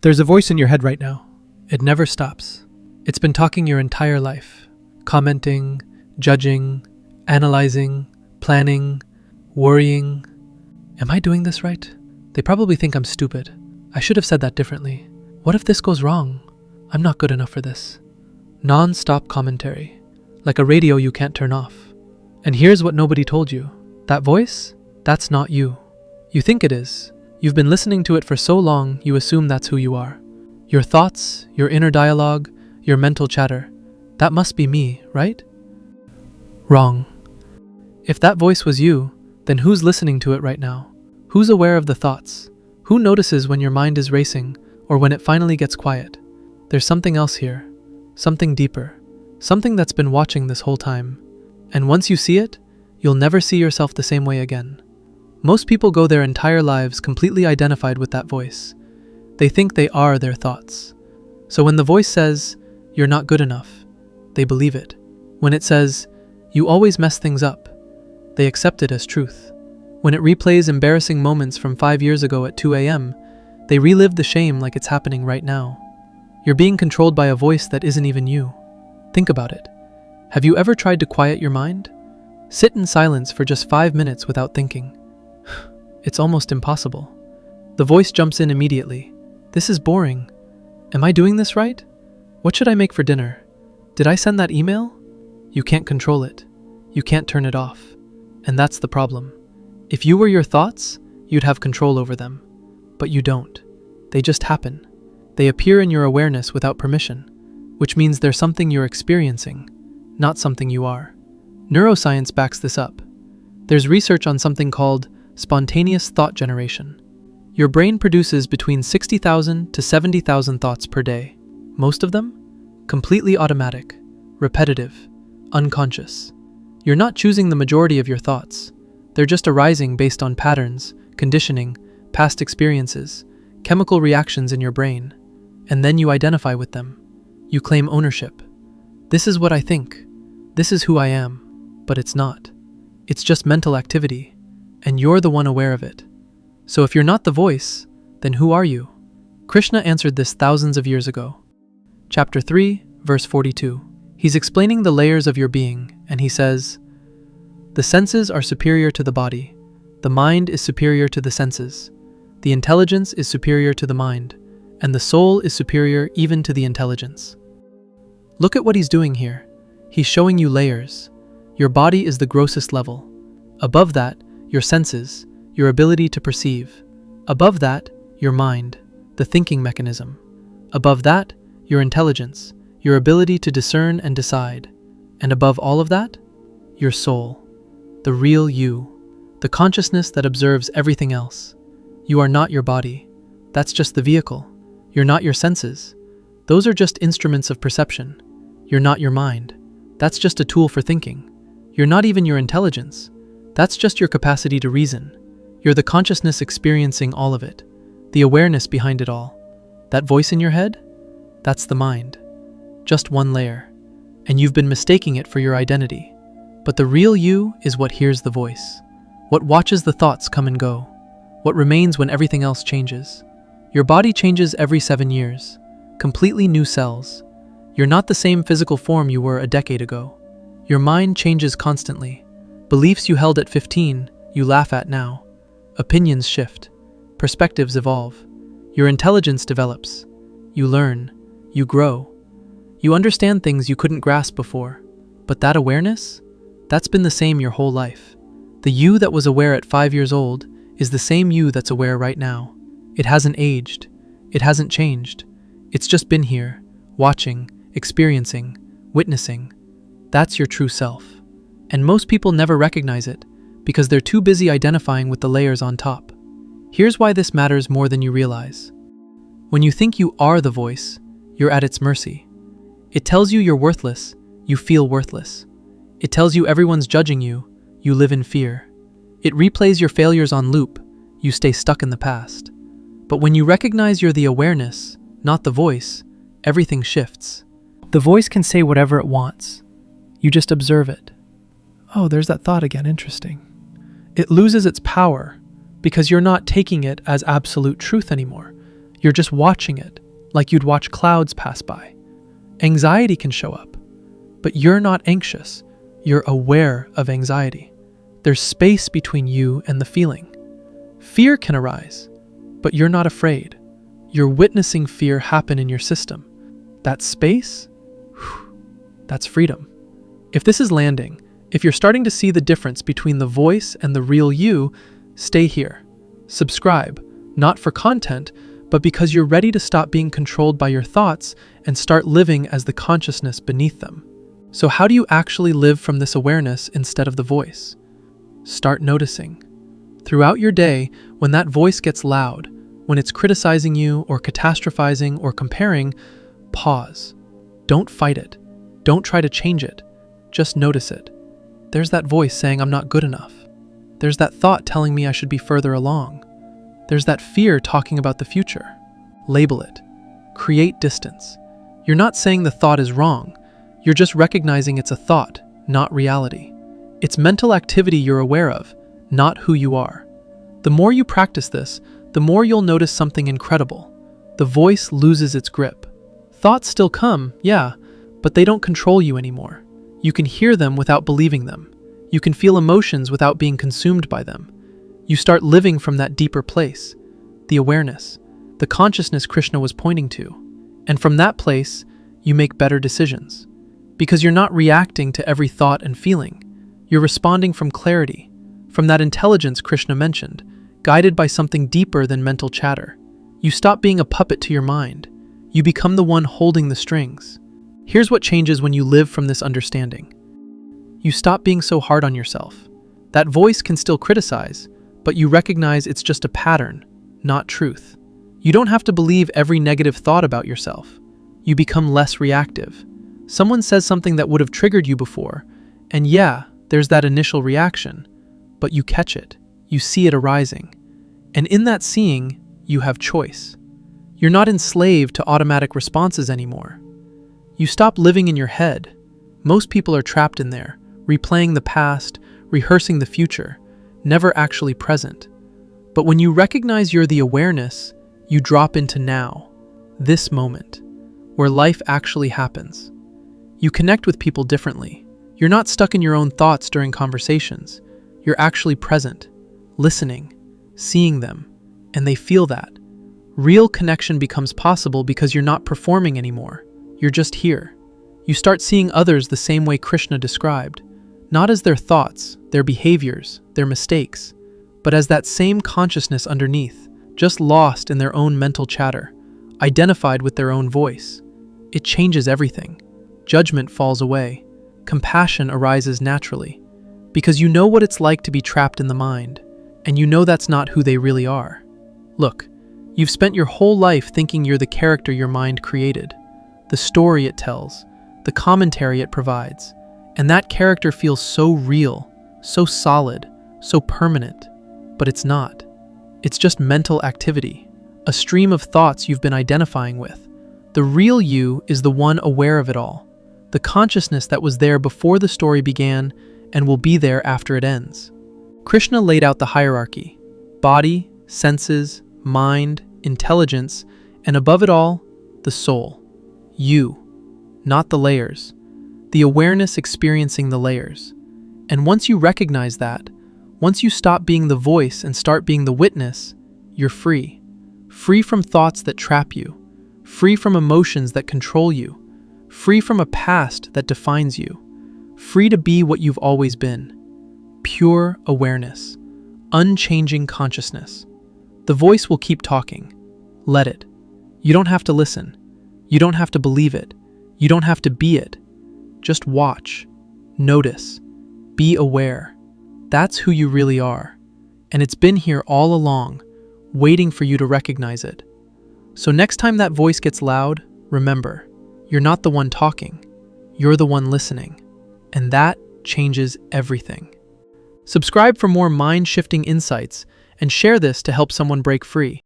There's a voice in your head right now. It never stops. It's been talking your entire life, commenting, judging, analyzing, planning, worrying. Am I doing this right? They probably think I'm stupid. I should have said that differently. What if this goes wrong? I'm not good enough for this. Non-stop commentary, like a radio you can't turn off. And here's what nobody told you. That voice? That's not you. You think it is. You've been listening to it for so long, you assume that's who you are. Your thoughts, your inner dialogue, your mental chatter. That must be me, right? Wrong. If that voice was you, then who's listening to it right now? Who's aware of the thoughts? Who notices when your mind is racing or when it finally gets quiet? There's something else here, something deeper, something that's been watching this whole time. And once you see it, you'll never see yourself the same way again. Most people go their entire lives completely identified with that voice. They think they are their thoughts. So when the voice says, "You're not good enough," they believe it. When it says, "You always mess things up," they accept it as truth. When it replays embarrassing moments from 5 years ago at 2 a.m., they relive the shame like it's happening right now. You're being controlled by a voice that isn't even you. Think about it. Have you ever tried to quiet your mind? Sit in silence for just 5 minutes without thinking. It's almost impossible. The voice jumps in immediately. This is boring. Am I doing this right? What should I make for dinner? Did I send that email? You can't control it. You can't turn it off. And that's the problem. If you were your thoughts, you'd have control over them. But you don't. They just happen. They appear in your awareness without permission, which means they're something you're experiencing, not something you are. Neuroscience backs this up. There's research on something called spontaneous thought generation. Your brain produces between 60,000 to 70,000 thoughts per day. Most of them completely automatic, repetitive, unconscious. You're not choosing the majority of your thoughts. They're just arising based on patterns, conditioning, past experiences, chemical reactions in your brain. And then you identify with them. You claim ownership. This is what I think. This is who I am. But it's not. It's just mental activity. And you're the one aware of it. So if you're not the voice, then who are you? Krishna answered this thousands of years ago. Chapter 3, verse 42. He's explaining the layers of your being, and he says, "The senses are superior to the body. The mind is superior to the senses. The intelligence is superior to the mind, and the soul is superior even to the intelligence." Look at what he's doing here. He's showing you layers. Your body is the grossest level. Above that, your senses, your ability to perceive. Above that, your mind, the thinking mechanism. Above that, your intelligence, your ability to discern and decide. And above all of that, your soul, the real you, the consciousness that observes everything else. You are not your body. That's just the vehicle. You're not your senses. Those are just instruments of perception. You're not your mind. That's just a tool for thinking. You're not even your intelligence. That's just your capacity to reason. You're the consciousness experiencing all of it, the awareness behind it all. That voice in your head? That's the mind. Just one layer. And you've been mistaking it for your identity. But the real you is what hears the voice, what watches the thoughts come and go, what remains when everything else changes. Your body changes every 7 years, completely new cells. You're not the same physical form you were a decade ago. Your mind changes constantly. Beliefs you held at 15, you laugh at now. Opinions shift. Perspectives evolve. Your intelligence develops. You learn. You grow. You understand things you couldn't grasp before. But that awareness? That's been the same your whole life. The you that was aware at 5 years old is the same you that's aware right now. It hasn't aged. It hasn't changed. It's just been here, watching, experiencing, witnessing. That's your true self. And most people never recognize it because they're too busy identifying with the layers on top. Here's why this matters more than you realize. When you think you are the voice, you're at its mercy. It tells you you're worthless, you feel worthless. It tells you everyone's judging you, you live in fear. It replays your failures on loop, you stay stuck in the past. But when you recognize you're the awareness, not the voice, everything shifts. The voice can say whatever it wants. You just observe it. Oh, there's that thought again, interesting. It loses its power because you're not taking it as absolute truth anymore. You're just watching it, like you'd watch clouds pass by. Anxiety can show up, but you're not anxious. You're aware of anxiety. There's space between you and the feeling. Fear can arise, but you're not afraid. You're witnessing fear happen in your system. That space, that's freedom. If this is landing, if you're starting to see the difference between the voice and the real you, stay here. Subscribe, not for content, but because you're ready to stop being controlled by your thoughts and start living as the consciousness beneath them. So how do you actually live from this awareness instead of the voice? Start noticing. Throughout your day, when that voice gets loud, when it's criticizing you or catastrophizing or comparing, pause. Don't fight it. Don't try to change it. Just notice it. There's that voice saying I'm not good enough. There's that thought telling me I should be further along. There's that fear talking about the future. Label it. Create distance. You're not saying the thought is wrong. You're just recognizing it's a thought, not reality. It's mental activity you're aware of, not who you are. The more you practice this, the more you'll notice something incredible. The voice loses its grip. Thoughts still come, yeah, but they don't control you anymore. You can hear them without believing them. You can feel emotions without being consumed by them. You start living from that deeper place, the awareness, the consciousness Krishna was pointing to. And from that place, you make better decisions. Because you're not reacting to every thought and feeling. You're responding from clarity, from that intelligence Krishna mentioned, guided by something deeper than mental chatter. You stop being a puppet to your mind. You become the one holding the strings. Here's what changes when you live from this understanding. You stop being so hard on yourself. That voice can still criticize, but you recognize it's just a pattern, not truth. You don't have to believe every negative thought about yourself. You become less reactive. Someone says something that would have triggered you before, and yeah, there's that initial reaction, but you catch it. You see it arising. And in that seeing, you have choice. You're not enslaved to automatic responses anymore. You stop living in your head. Most people are trapped in there, replaying the past, rehearsing the future, never actually present. But when you recognize you're the awareness, you drop into now, this moment, where life actually happens. You connect with people differently. You're not stuck in your own thoughts during conversations. You're actually present, listening, seeing them, and they feel that. Real connection becomes possible because you're not performing anymore. You're just here. You start seeing others the same way Krishna described, not as their thoughts, their behaviors, their mistakes, but as that same consciousness underneath, just lost in their own mental chatter, identified with their own voice. It changes everything. Judgment falls away. Compassion arises naturally, because you know what it's like to be trapped in the mind, and you know that's not who they really are. Look, you've spent your whole life thinking you're the character your mind created, the story it tells, the commentary it provides, and that character feels so real, so solid, so permanent, but it's not. It's just mental activity, a stream of thoughts you've been identifying with. The real you is the one aware of it all, the consciousness that was there before the story began and will be there after it ends. Krishna laid out the hierarchy: body, senses, mind, intelligence, and above it all, the soul. You, not the layers. The awareness experiencing the layers. And once you recognize that, once you stop being the voice and start being the witness, you're free. Free from thoughts that trap you. Free from emotions that control you. Free from a past that defines you. Free to be what you've always been. Pure awareness. Unchanging consciousness. The voice will keep talking. Let it. You don't have to listen. You don't have to believe it. You don't have to be it. Just watch. Notice. Be aware. That's who you really are. And it's been here all along, waiting for you to recognize it. So next time that voice gets loud, remember, you're not the one talking. You're the one listening. And that changes everything. Subscribe for more mind-shifting insights and share this to help someone break free.